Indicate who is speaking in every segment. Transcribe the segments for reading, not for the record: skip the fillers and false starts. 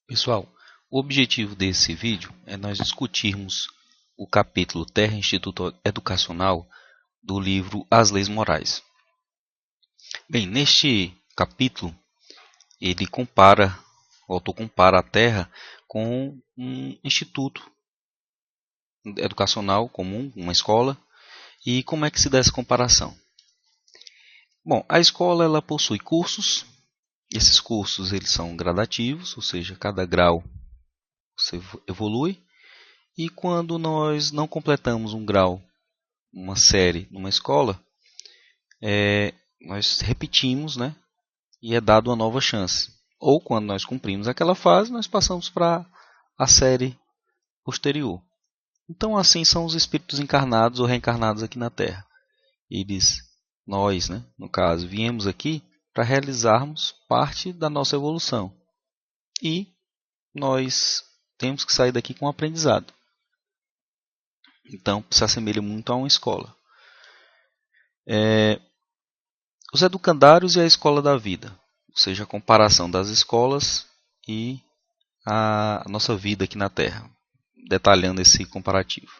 Speaker 1: Pessoal, o objetivo desse vídeo é nós discutirmos o capítulo Terra Instituto Educacional do livro As Leis Morais. Bem, neste capítulo, o autor compara a Terra com um instituto educacional comum, uma escola, e como é que se dá essa comparação? Bom, a escola ela possui cursos, esses cursos eles são gradativos, ou seja, cada grau você evolui, e quando nós não completamos um grau, uma série numa escola, nós repetimos, né, e é dado uma nova chance. Ou quando nós cumprimos aquela fase, nós passamos para a série posterior. Então assim são os espíritos encarnados ou reencarnados aqui na Terra. Nós, né, no caso, viemos aqui para realizarmos parte da nossa evolução. E nós temos que sair daqui com um aprendizado. Então se assemelha muito a uma escola. Os educandários e a escola da vida, ou seja, a comparação das escolas e a nossa vida aqui na Terra, detalhando esse comparativo.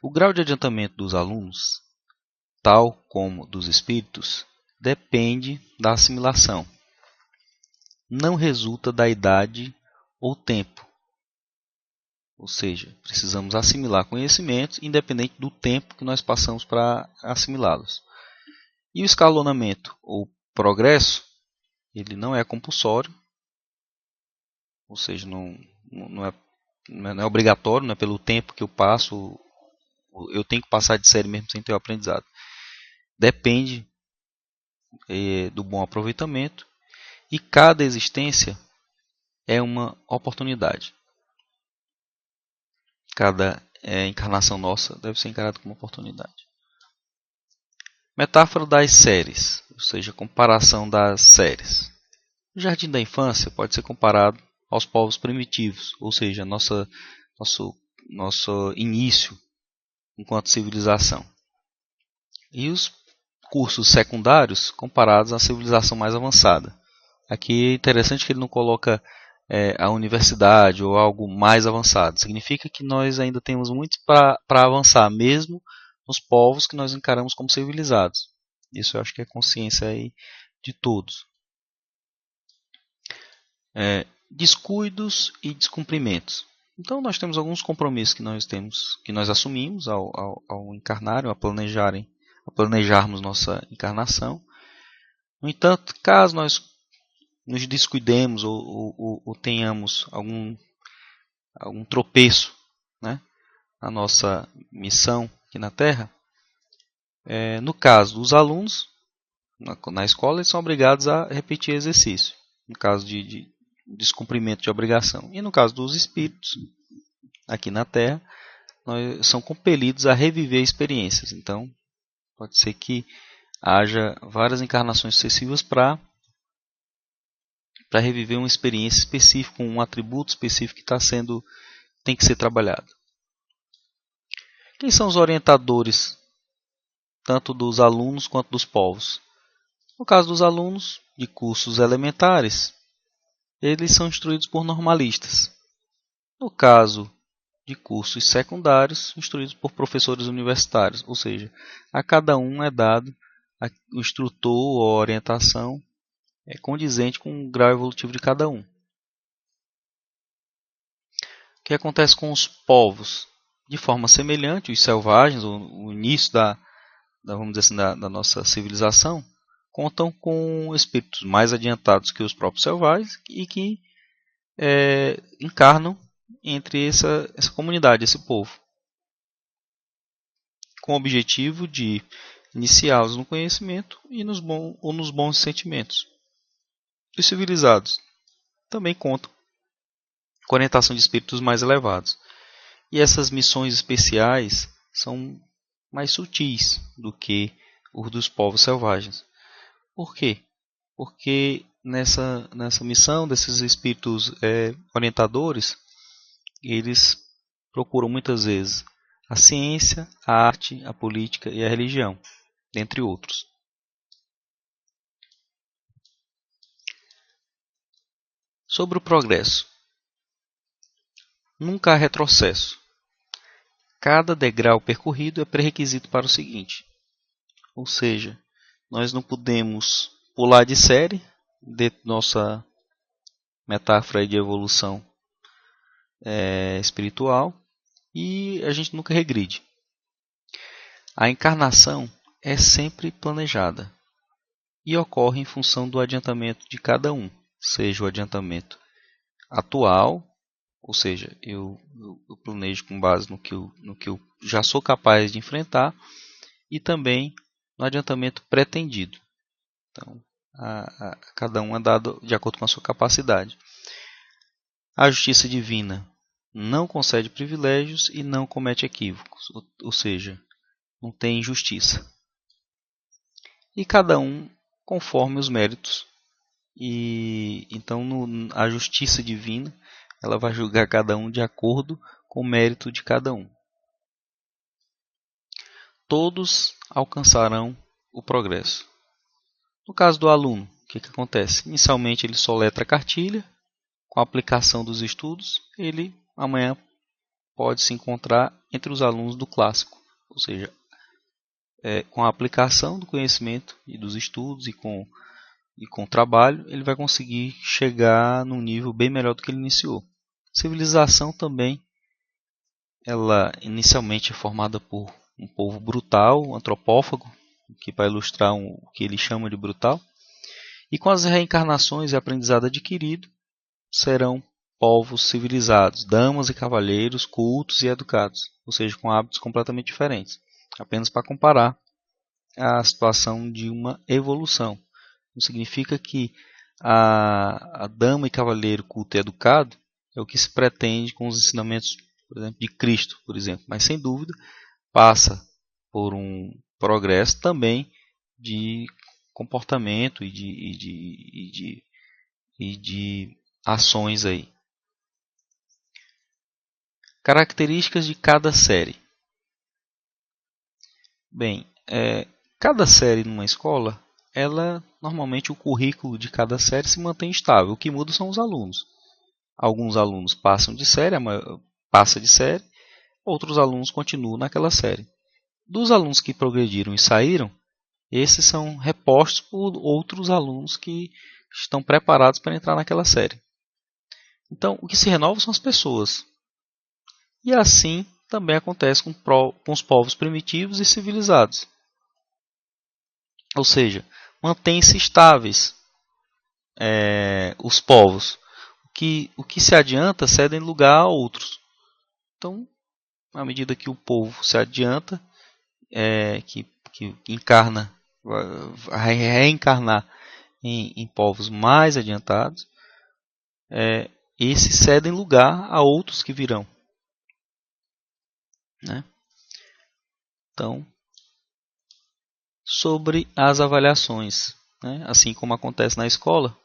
Speaker 1: O grau de adiantamento dos alunos, tal como dos espíritos, depende da assimilação. Não resulta da idade ou tempo. Ou seja, precisamos assimilar conhecimentos independente do tempo que nós passamos para assimilá-los. E o escalonamento ou progresso, ele não é compulsório, ou seja, não é obrigatório, não é pelo tempo que eu passo, eu tenho que passar de série mesmo sem ter o aprendizado. Depende do bom aproveitamento e cada existência é uma oportunidade. Cada encarnação nossa deve ser encarada como uma oportunidade. Metáfora das séries, ou seja, comparação das séries. O jardim da infância pode ser comparado aos povos primitivos, ou seja, nosso início enquanto civilização. E os cursos secundários comparados à civilização mais avançada. Aqui é interessante que ele não coloca a universidade ou algo mais avançado. Significa que nós ainda temos muito para avançar, mesmo nos povos que nós encaramos como civilizados. Isso eu acho que é consciência aí de todos. Descuidos e descumprimentos. Então nós temos alguns compromissos que nós assumimos ao encarnar, a planejarmos nossa encarnação. No entanto, caso nós nos descuidemos ou tenhamos algum tropeço, né, na nossa missão aqui na Terra, no caso dos alunos, na escola, eles são obrigados a repetir exercício, no caso de descumprimento de obrigação. E no caso dos espíritos, aqui na Terra, são compelidos a reviver experiências. Então, pode ser que haja várias encarnações sucessivas para reviver uma experiência específica, um atributo específico que tem que ser trabalhado. Quem são os orientadores, tanto dos alunos quanto dos povos? No caso dos alunos de cursos elementares, eles são instruídos por normalistas. No caso de cursos secundários, instruídos por professores universitários, ou seja, a cada um é dado o instrutor ou a orientação condizente com o grau evolutivo de cada um. O que acontece com os povos? De forma semelhante, os selvagens, o início vamos dizer assim, da nossa civilização, contam com espíritos mais adiantados que os próprios selvagens e que encarnam entre essa comunidade, esse povo, com o objetivo de iniciá-los no conhecimento e nos bons sentimentos. Os civilizados também contam com a orientação de espíritos mais elevados. E essas missões especiais são mais sutis do que os dos povos selvagens. Por quê? Porque nessa missão desses espíritos orientadores, eles procuram muitas vezes a ciência, a arte, a política e a religião, dentre outros. Sobre o progresso. Nunca há retrocesso. Cada degrau percorrido é pré-requisito para o seguinte. Ou seja, nós não podemos pular de série, dentro da nossa metáfora de evolução espiritual, e a gente nunca regride. A encarnação é sempre planejada e ocorre em função do adiantamento de cada um, seja o adiantamento atual, ou seja, eu planejo com base no que eu já sou capaz de enfrentar, e também no adiantamento pretendido. Então, a cada um é dado de acordo com a sua capacidade. A justiça divina não concede privilégios e não comete equívocos, ou seja, não tem injustiça. E cada um conforme os méritos. E então a justiça divina, ela vai julgar cada um de acordo com o mérito de cada um. Todos alcançarão o progresso. No caso do aluno, o que acontece? Inicialmente ele soletra a cartilha, com a aplicação dos estudos, ele amanhã pode se encontrar entre os alunos do clássico, ou seja, com a aplicação do conhecimento e dos estudos e com o trabalho, ele vai conseguir chegar num nível bem melhor do que ele iniciou. Civilização também, ela inicialmente é formada por um povo brutal, um antropófago, que vai ilustrar o que ele chama de brutal, e com as reencarnações e aprendizado adquirido, serão povos civilizados, damas e cavalheiros cultos e educados, ou seja, com hábitos completamente diferentes, apenas para comparar a situação de uma evolução. Não significa que a dama e cavalheiro culto e educado é o que se pretende com os ensinamentos, por exemplo, de Cristo, por exemplo, mas sem dúvida passa por um progresso também de comportamento e de ações aí. Características de cada série. Bem, cada série numa escola, normalmente o currículo de cada série se mantém estável. O que muda são os alunos. Alguns alunos passam de série, passa de série, outros alunos continuam naquela série. Dos alunos que progrediram e saíram, esses são repostos por outros alunos que estão preparados para entrar naquela série. Então, o que se renova são as pessoas. E assim também acontece com os povos primitivos e civilizados. Ou seja, mantêm-se estáveis os povos. O que se adianta cede lugar a outros. Então, à medida que o povo se adianta, que encarna, vai reencarnar em povos mais adiantados, esses cedem lugar a outros que virão. Né? Então, sobre as avaliações, né? Assim como acontece na escola,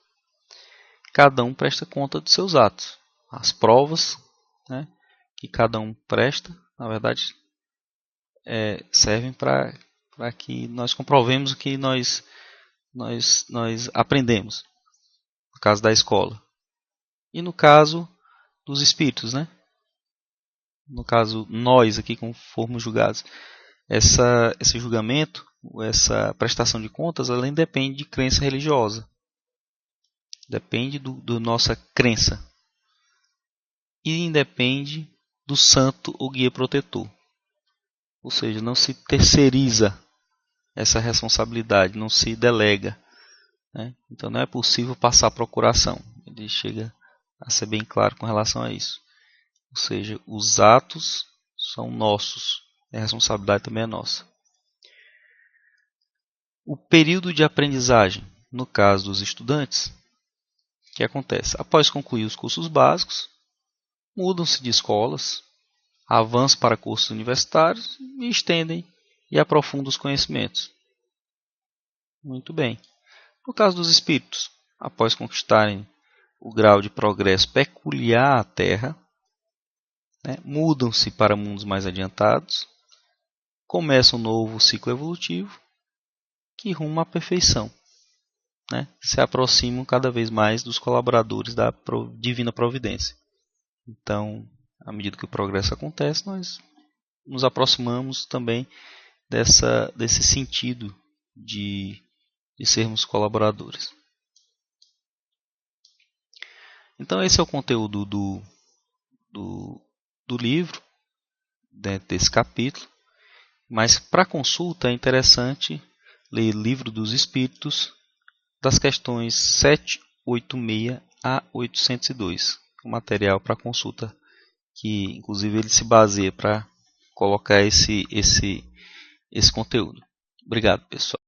Speaker 1: cada um presta conta de seus atos. As provas, né, que cada um presta, na verdade, servem para que nós comprovemos o que nós aprendemos, no caso da escola. E no caso dos espíritos, né? No caso, nós aqui, como formos julgados, esse julgamento, essa prestação de contas, ela independe de crença religiosa. Depende do nossa crença. E independe do santo ou guia protetor. Ou seja, não se terceiriza essa responsabilidade, não se delega. Né? Então não é possível passar a procuração. Ele chega a ser bem claro com relação a isso. Ou seja, os atos são nossos, a responsabilidade também é nossa. O período de aprendizagem, no caso dos estudantes, o que acontece? Após concluir os cursos básicos, mudam-se de escolas, avançam para cursos universitários e estendem e aprofundam os conhecimentos. Muito bem. No caso dos espíritos, após conquistarem o grau de progresso peculiar à Terra, né, mudam-se para mundos mais adiantados, começam um novo ciclo evolutivo que ruma à perfeição. Né, se aproximam cada vez mais dos colaboradores da divina providência. Então, à medida que o progresso acontece, nós nos aproximamos também desse sentido de sermos colaboradores. Então esse é o conteúdo do livro, dentro desse capítulo, mas para consulta é interessante ler Livro dos Espíritos, das questões 786 a 802, o material para consulta, que inclusive ele se baseia para colocar esse conteúdo. Obrigado, pessoal.